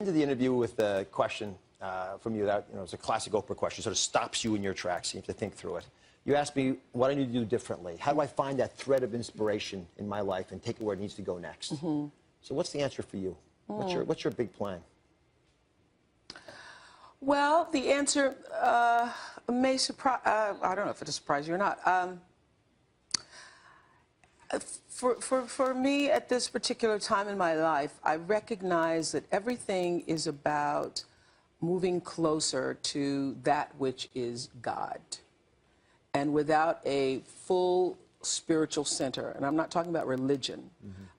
Ended the interview with a question from you that, it's a classic Oprah question, sort of stops you in your tracks. You have to think through it. You asked me what I need to do differently. How do I find that thread of inspiration in my life and take it where it needs to go next? Mm-hmm. So what's the answer for you? What's your big plan? Well, the answer may surprise, I don't know if it'll surprise you or not. For me, at this particular time in my life, I recognize that everything is about moving closer to that which is God. And without a full spiritual center, and I'm not talking about religion,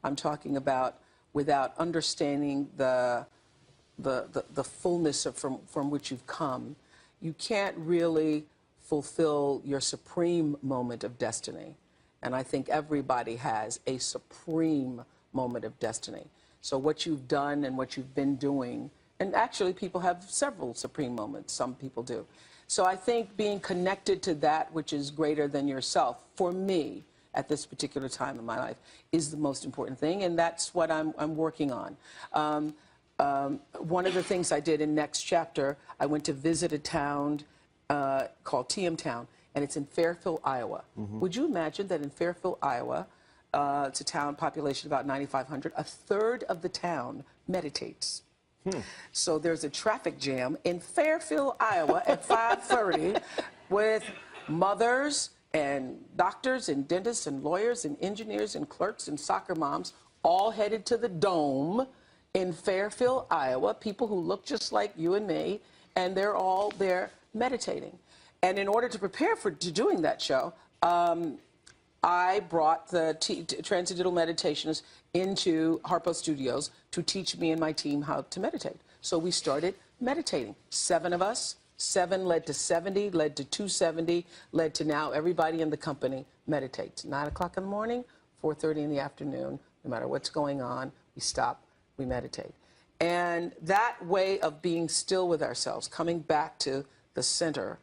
I'm talking about without understanding the fullness of from which you've come, you can't really fulfill your supreme moment of destiny. And I think everybody has a supreme moment of destiny. So what you've done and what you've been doing, and actually people have several supreme moments, some people do. So I think being connected to that which is greater than yourself, for me, at this particular time in my life, is the most important thing, and that's what I'm working on. One of the things I did in next chapter, I went to visit a town called TM Town, and it's in Fairfield, Iowa. Would you imagine that in Fairfield, Iowa, it's a town population about 9,500, a third of the town meditates. So there's a traffic jam in Fairfield, Iowa at 5:30 with mothers and doctors and dentists and lawyers and engineers and clerks and soccer moms all headed to the Dome in Fairfield, Iowa, people who look just like you and me, and they're all there meditating. And in order to prepare for doing that show, I brought the Transcendental Meditationist into Harpo Studios to teach me and my team how to meditate. So we started meditating. 7 of us, 7 led to 70, led to 270, led to now everybody in the company meditates. 9 o'clock in the morning, 4:30 in the afternoon, no matter what's going on, we stop, we meditate. And that way of being still with ourselves, coming back to the center,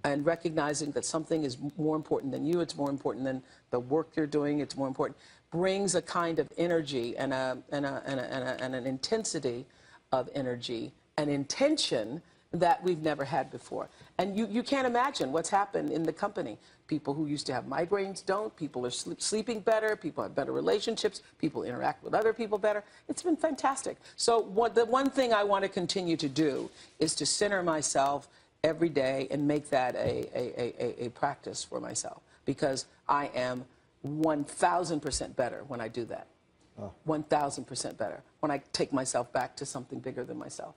and recognizing that something is more important than you, it's more important than the work you're doing, it's more important, brings a kind of energy and an intensity of energy, an intention that we've never had before. And you can't imagine what's happened in the company. People who used to have migraines don't, people are sleeping better, people have better relationships, people interact with other people better. It's been fantastic. So the one thing I want to continue to do is to center myself every day and make that a practice for myself, because I am 1,000% better when I do that. 1,000% better when I take myself back to something bigger than myself.